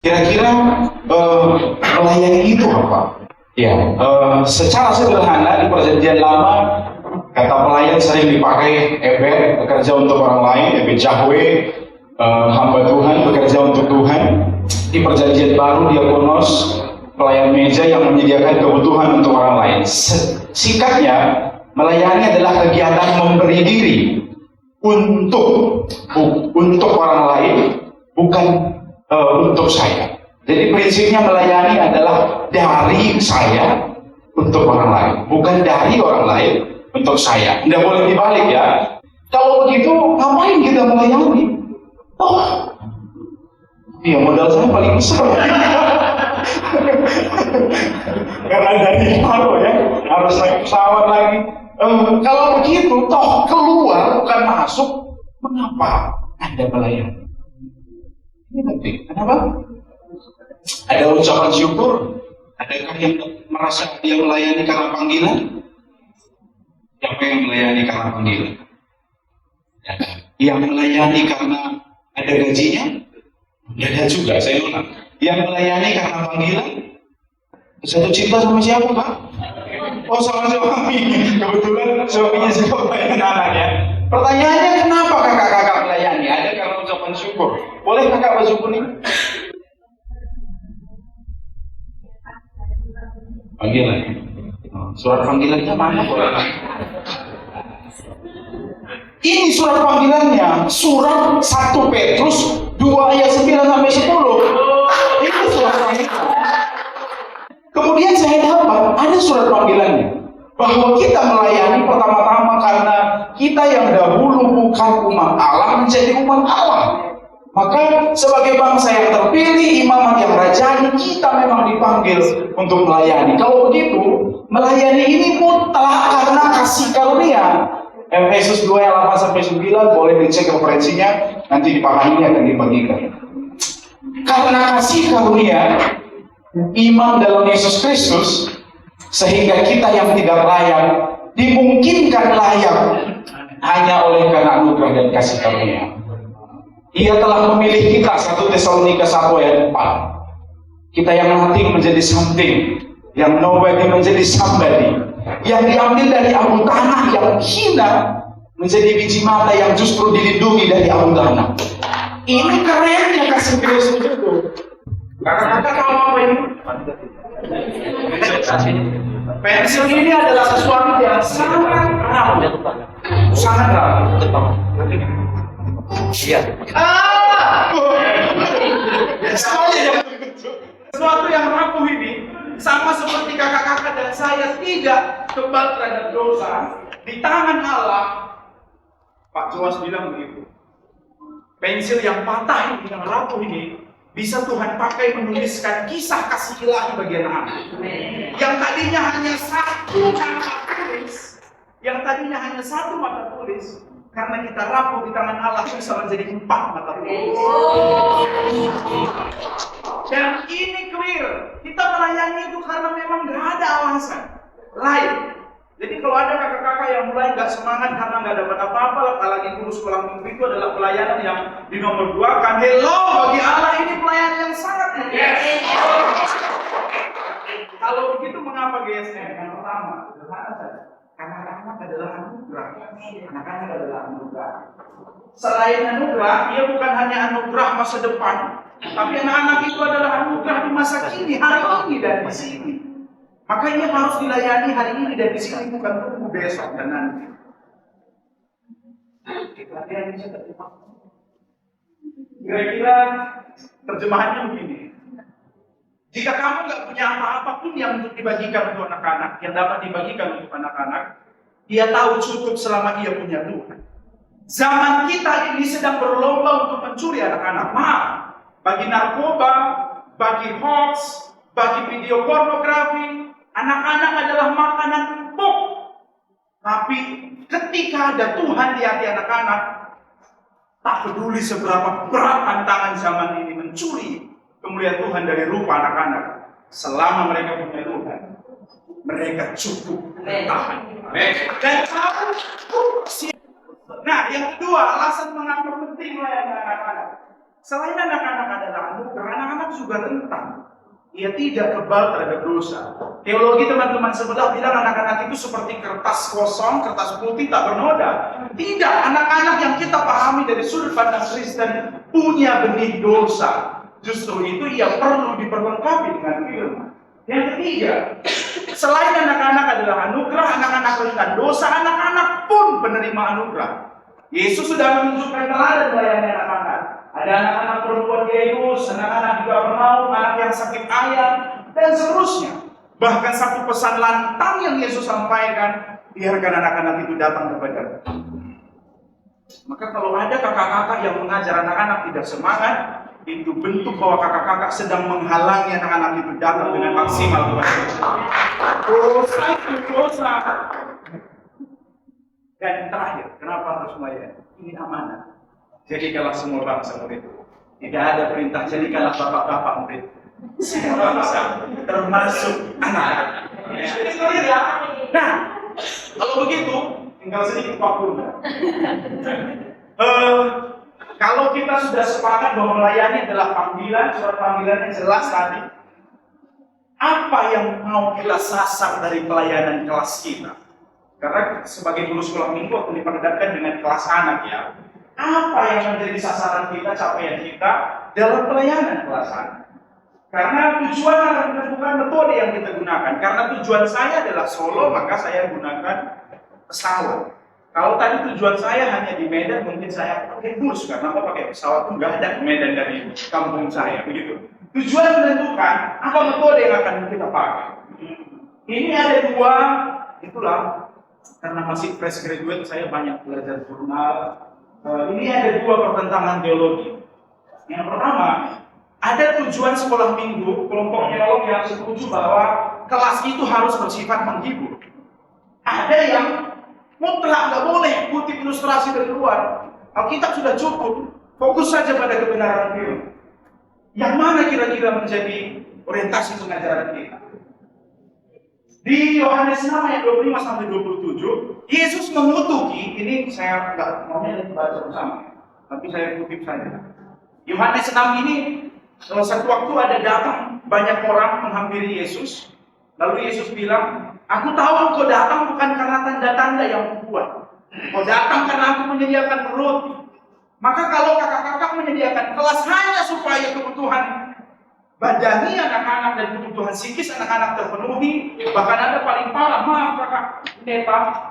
Kira-kira melayani itu apa? Ya, secara sederhana di Perjanjian Lama kata pelayan sering dipakai ebed, bekerja untuk orang lain, ebed Yahweh, hamba Tuhan, bekerja untuk Tuhan. Di Perjanjian Baru diakonos, pelayan meja yang menyediakan kebutuhan untuk orang lain. Singkatnya, melayani adalah kegiatan memberi diri untuk orang lain, bukan untuk saya. Jadi prinsipnya melayani adalah dari saya untuk orang lain, bukan dari orang lain untuk saya. Tidak boleh dibalik ya. Kalau begitu, ngapain kita melayani? Oh, iya, modal saya paling besar. Karena dari baru ya, harus naik pesawat lagi. Kalau begitu, toh keluar bukan masuk, mengapa Anda melayani? Ini penting. Kenapa? Ada ucapan syukur. Adakah yang merasa dia melayani karena panggilan? Siapa yang melayani karena panggilan? Yang melayani karena ada gajinya? Ada juga, saya ulang. Yang melayani karena panggilan? Satu cinta sama siapa, Pak? Oh, sama suami. Kebetulan suaminya juga melayani anaknya. Pertanyaannya, kenapa kakak-kakak melayani? Ada karena ucapan syukur. Boleh kakak bersyukur nih? Panggilan. Surat panggilannya mana, boleh? Ini surat panggilannya, surat 1 Petrus 2 ayat 9 sampai 10. Ini surat panggilan. Kemudian saya dapat ada surat panggilannya bahwa kita melayani pertama-tama karena kita yang dahulu bukan umat Allah menjadi umat Allah. Maka sebagai bangsa yang terpilih, imamat yang rajani, kita memang dipanggil untuk melayani. Kalau begitu, melayani ini mutlak karena kasih karunia. Efesus 2 ayat 8 sampai 9 boleh dicek referensinya, nanti dipahami akan dibagikan. Karena kasih karunia, iman dalam Yesus Kristus, sehingga kita yang tidak layak dimungkinkan layak hanya oleh karena anugerah dan kasih karunia. Ia telah memilih kita, 1 Tesalonika 1 ayat 4. Kita yang nothing menjadi something, yang nobody menjadi somebody, yang diambil dari abu tanah yang hina menjadi biji mata yang justru dilindungi dari abu tanah. Ini kerennya kasih Kristus itu. Kakak-kakak tahu apa ini? Pensil ini adalah sesuatu yang sangat rapuh, sangat rapuh. Iya. Sesuatu yang rapuh ini sama seperti kakak-kakak dan saya tidak kebal terhadap dosa di tangan Allah. Pak Joas bilang begitu. Pensil yang patah ini, yang rapuh ini bisa Tuhan pakai menuliskan kisah kasih ilahi bagi anak-anak. Yang tadinya hanya satu mata tulis, karena kita rapuh di tangan Allah bisa menjadi 4 mata tulis. Dan ini clear, kita melayani itu karena memang gak ada alasan lain. Jadi kalau ada kakak-kakak yang mulai gak semangat karena gak dapat apa-apa, apalagi kursus sekolah minggu itu adalah pelayanan yang di nomor 2 kan. Hello, bagi Allah ini pelayanan yang sangat mulia. Kalau begitu mengapa GSM? Yang pertama, sederhana saja. Anak-anak adalah anugerah. Anak-anak adalah anugerah. Selain anugerah, ia bukan hanya anugerah masa depan, tapi anak-anak itu adalah anugerah di masa kini, hari ini dan di sini. Makanya harus dilayani hari ini dan di sini, bukan tunggu besok dan nanti. Kira-kira terjemahannya begini. Jika kamu nggak punya apa-apa pun yang untuk dibagikan untuk anak-anak, yang dapat dibagikan untuk anak-anak, dia tahu cukup selama dia punya Tuhan. Zaman kita ini sedang berlomba untuk mencuri anak-anak. Maaf, bagi narkoba, bagi hoax, bagi video pornografi, anak-anak adalah makanan empuk. Tapi ketika ada Tuhan di hati anak-anak, tak peduli seberapa berat tantangan zaman ini mencuri kemuliaan Tuhan dari rupa anak-anak, selama mereka punya Tuhan, mereka cukup bertahan. Dan Nah, yang kedua, alasan mengapa penting melayani anak-anak. Selain anak-anak adalah anugerah, anak-anak juga rentan. Ia tidak kebal terhadap dosa. Teologi teman-teman sebelah bilang anak-anak itu seperti kertas kosong, kertas putih tak bernoda. Tidak, anak-anak yang kita pahami dari sudut pandang Kristen punya benih dosa. Justru itu ia perlu diperlengkapi dengan firman. Yang ketiga, selain anak-anak adalah anugerah, anak-anak rentan dosa, anak-anak pun penerima anugerah. Yesus sudah menunjukkan teladan melayani anak-anak. Ada anak-anak perempuan Yairus, anak-anak juga Bernaum, anak yang sakit ayam, dan seterusnya. Bahkan satu pesan lantang yang Yesus sampaikan, biarkan anak-anak itu datang kepada. Maka kalau ada kakak-kakak yang mengajar anak-anak tidak semangat, itu bentuk bahwa kakak-kakak sedang menghalangi anak-anak itu datang dengan maksimal kepada Tuhan. Dosa itu dosa. Dan terakhir, kenapa harus melayani? Ini amanah. Jadikanlah semua bangsa murid. Tidak ada perintah jadikanlah bapak-bapak murid. Semua bangsa, termasuk anak-anak. Nah, kalau begitu, tinggal sedikit waktu. Kalau kita sudah sepakat bahwa melayani adalah panggilan, surat panggilannya jelas tadi. Apa yang mau kita sasar dari pelayanan kelas kita? Karena sebagai guru sekolah minggu akan diperhadapkan dengan kelas anak ya. Apa yang menjadi sasaran kita, capaian kita dalam pelayanan kelas anak? Karena tujuan akan menentukan metode yang kita gunakan. Karena tujuan saya adalah Solo, maka saya gunakan pesawat. Kalau tadi tujuan saya hanya di Medan, mungkin saya pakai bus. Karena apa pakai pesawat itu nggak ada di Medan dari kampung saya, begitu. Tujuan menentukan apa metode yang akan kita pakai. Ini ada dua, itulah. Karena masih fresh graduate, saya banyak belajar jurnal. Ini ada dua pertentangan teologi. Yang pertama, ada tujuan sekolah minggu, kelompok teolog yang setuju bahwa kelas itu harus bersifat menghibur. Ada yang mutlak nggak boleh kutip ilustrasi dari luar. Alkitab sudah cukup, fokus saja pada kebenaran firman. Yang mana kira-kira menjadi orientasi pengajaran kita? Di Yohanes 6 ayat 25 sampai 27, Yesus mengutuki, ini saya nggak maunya baca bersama, tapi saya kutip saja. Yohanes 6 ini, satu waktu ada datang banyak orang menghampiri Yesus, lalu Yesus bilang, aku tahu engkau datang bukan karena tanda-tanda yang kubuat. Engkau datang karena aku menyediakan roti. Maka kalau kakak-kakak menyediakan kelas hanya supaya kebutuhan badani anak-anak dan kebutuhan psikis anak-anak terpenuhi, bahkan ada paling parah, maaf kakak,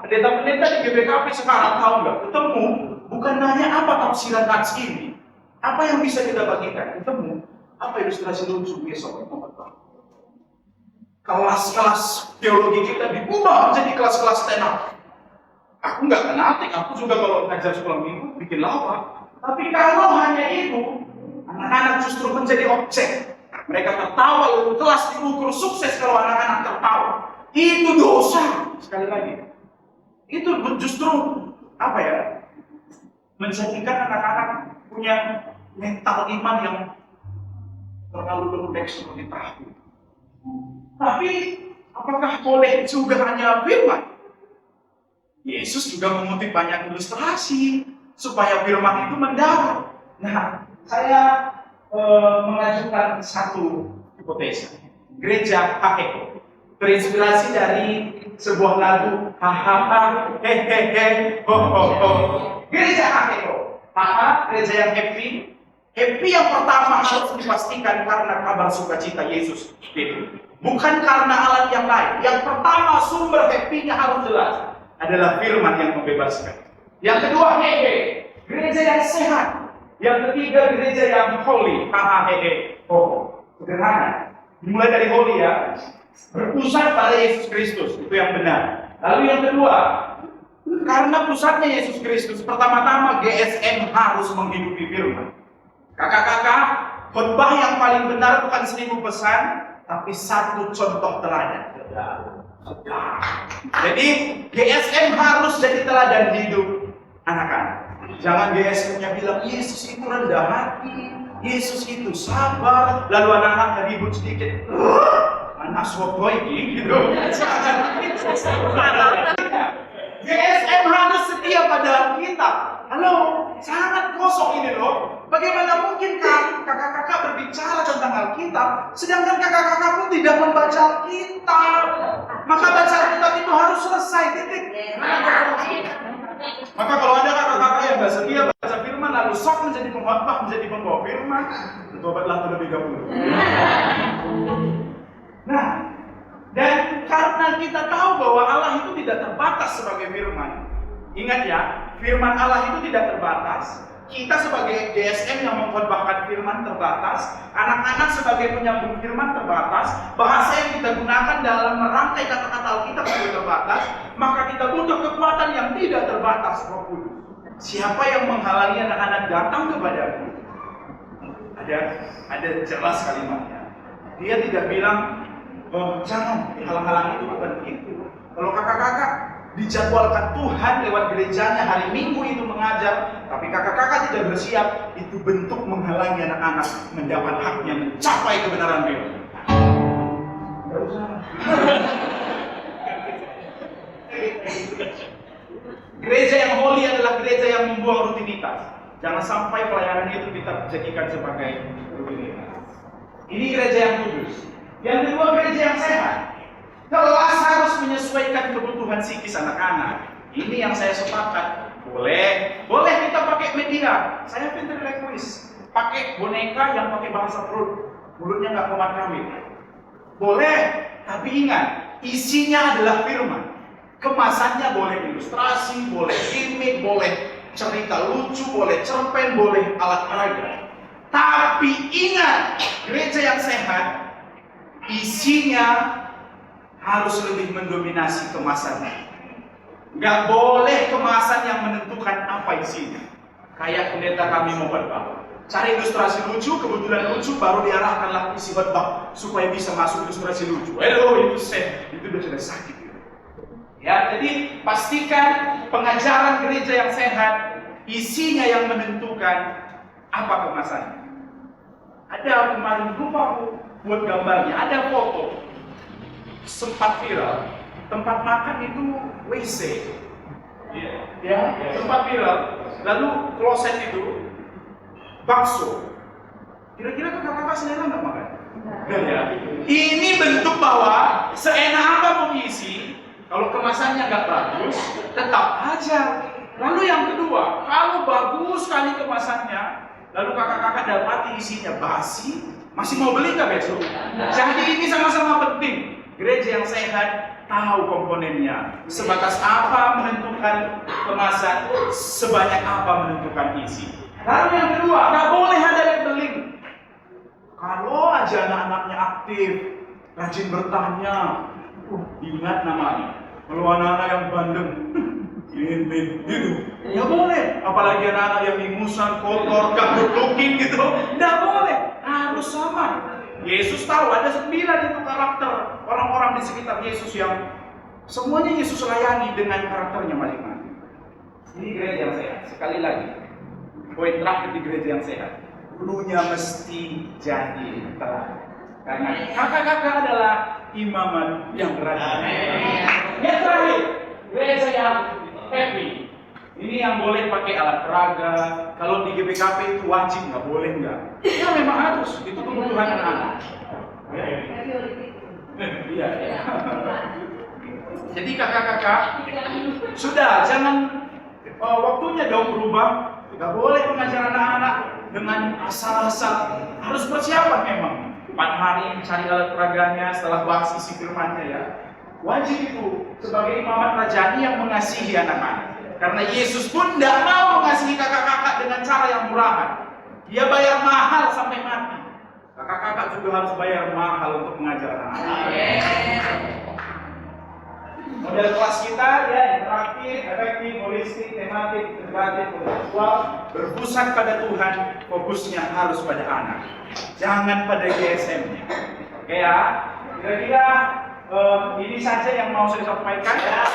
pendeta di GBKP sekarang tahu nggak? Ketemu, bukan nanya apa tafsiran nats ini, apa yang bisa kita bagikan, ketemu, apa ilustrasi lucu besok, kelas-kelas teologi kita diubah menjadi kelas-kelas stand up. Aku nggak fanatik, aku juga kalau ngajar sekolah minggu bikin lawak. Tapi kalau hanya itu, anak-anak justru menjadi objek. Mereka tertawa, lalu kelas diukur sukses kalau anak-anak tertawa. Itu dosa. Sekali lagi, itu justru apa ya? Menjadikan anak-anak punya mental iman yang terlalu lembek seperti tahu. Tapi apakah boleh juga hanya firman? Yesus juga mengutip banyak ilustrasi supaya firman itu mendarat. Nah, saya mengajukan satu hipotesa. Gereja Hakeko terinspirasi dari sebuah lagu hahaha hehehe ho ho ho. Gereja Hakeko, gereja yang happy. Happy yang pertama harus dipastikan karena kabar sukacita Yesus itu. Bukan karena alat yang lain. Yang pertama sumber happy-nya harus jelas adalah firman yang membebaskan. Yang kedua gereja yang sehat. Yang ketiga gereja yang holy, sederhana. Dimulai dari holy ya, berpusat pada Yesus Kristus, itu yang benar. Lalu yang kedua, karena pusatnya Yesus Kristus, pertama-tama GSM harus menghidupi firman. Kakak-kakak, khotbah yang paling benar bukan 1000 pesan, tapi satu contoh teladan. Jadi GSM harus jadi teladan hidup anak-anak. Jangan GSM-nya bilang, Yesus itu rendah hati, Yesus itu sabar, lalu anak-anaknya ribut sedikit. Anak soboy gitu. GSM harus setia pada Alkitab. Halo, sangat kosong ini loh. Bagaimana mungkin kakak-kakak berbicara tentang Alkitab, sedangkan kakak-kakak pun tidak membaca Alkitab? Maka baca Alkitab itu harus selesai, titik. Maka kalau ada kakak-kakak yang gak setia baca firman, lalu sok menjadi pengkhotbah, menjadi pembawa firman, bertobatlah terlebih dahulu. Nah, dan karena kita tahu bahwa Allah itu tidak terbatas sebagai firman. Ingat ya, firman Allah itu tidak terbatas. Kita sebagai GSM yang mengkhotbahkan firman terbatas, anak-anak sebagai penyambung firman terbatas, bahasa yang kita gunakan dalam merangkai kata-kata Alkitab juga terbatas, maka kita butuh kekuatan yang tidak terbatas, Roh Kudus. Siapa yang menghalangi anak-anak datang kepadamu? Ada jelas kalimatnya. Dia tidak bilang, oh jangan, halang-halang itu bukan begitu. Kalau kakak-kakak dijadwalkan Tuhan lewat gerejanya hari Minggu itu mengajar, tapi kakak-kakak tidak bersiap, itu bentuk menghalangi anak-anak mendapat haknya mencapai kebenaran firman. Tidak usah. Gereja yang holy adalah gereja yang membuang rutinitas. Jangan sampai pelayanan itu kita jadikan sebagai rutinitas. Ini gereja yang kudus. Yang kedua, gereja yang sehat. Kelas harus menyesuaikan kebutuhan psikis anak-anak. Ini yang saya sepakat. Boleh kita pakai media. Saya ventriloquist, pakai boneka yang pakai bahasa perut, mulutnya nggak kuat kami. Boleh, tapi ingat, isinya adalah firman. Kemasannya boleh ilustrasi, boleh gimmick, boleh cerita lucu, boleh cerpen, boleh alat peraga. Tapi ingat, gereja yang sehat, isinya harus lebih mendominasi kemasannya. Gak boleh kemasan yang menentukan apa isinya. Kayak pendeta kami mau khotbah, cari ilustrasi lucu, kebetulan lucu, baru diarahkanlah isi khotbah supaya bisa masuk ilustrasi lucu. Itu sudah sakit. Ya, jadi pastikan pengajaran gereja yang sehat, isinya yang menentukan apa kemasannya. Ada kemarin lupa buat gambarnya, ada foto sempat viral, tempat makan itu WC, ya, sempat viral. Lalu kloset itu bakso. Kira-kira kakak-kakak selera nggak makan? Ya. Ini bentuk bahwa seenak apapun isi, kalau kemasannya nggak bagus, tetap aja. Lalu yang kedua, kalau bagus sekali kemasannya, lalu kakak-kakak dapati isinya basi, masih mau beli nggak besok? Jadi ini sama-sama penting. Gereja yang sehat tahu komponennya. Sebatas apa menentukan kemasan, sebanyak apa menentukan isi. Lalu yang kedua, nggak boleh ada labeling. Kalau aja anak-anaknya aktif, rajin bertanya, ingat namanya. Kalau anak-anak yang bandeng, gitu, nggak boleh. Apalagi anak-anak yang ingusan, kotor, gak good looking gitu, nggak boleh. Harus sama. Yesus tahu ada 9 itu karakter orang-orang di sekitar Yesus yang semuanya Yesus layani dengan karakternya masing-masing. Ini gereja yang sehat. Sekali lagi, poin terakhir di gereja yang sehat, dulunya mesti jadi terang. Karena kakak-kakak adalah imaman yang rajin. Yang terakhir, gereja yang happy. Ini yang boleh pakai alat peraga. Kalau di GBKP itu wajib, nggak boleh nggak? Ya memang harus. Itu kebutuhan anak-anak. Iya. Jadi kakak-kakak, sudah jangan waktunya dong berubah. Nggak boleh mengajar anak-anak dengan asal-asal. Harus persiapan memang. 4 hari cari alat peraganya setelah bahas isi firmannya ya. Wajib itu sebagai imamat rajani yang mengasihi anak-anak. Karena Yesus pun tidak mau mengasihi kakak-kakak dengan cara yang murahan. Dia bayar mahal sampai mati. Kakak-kakak juga harus bayar mahal untuk mengajar anak-anak. Model kelas kita ya interaktif, efektif, holistik, tematik, integratif, kontekstual, berpusat pada Tuhan, fokusnya harus pada anak. Jangan pada GSM-nya. Oke ya. Kira-kira ini saja yang mau saya sampaikan ya.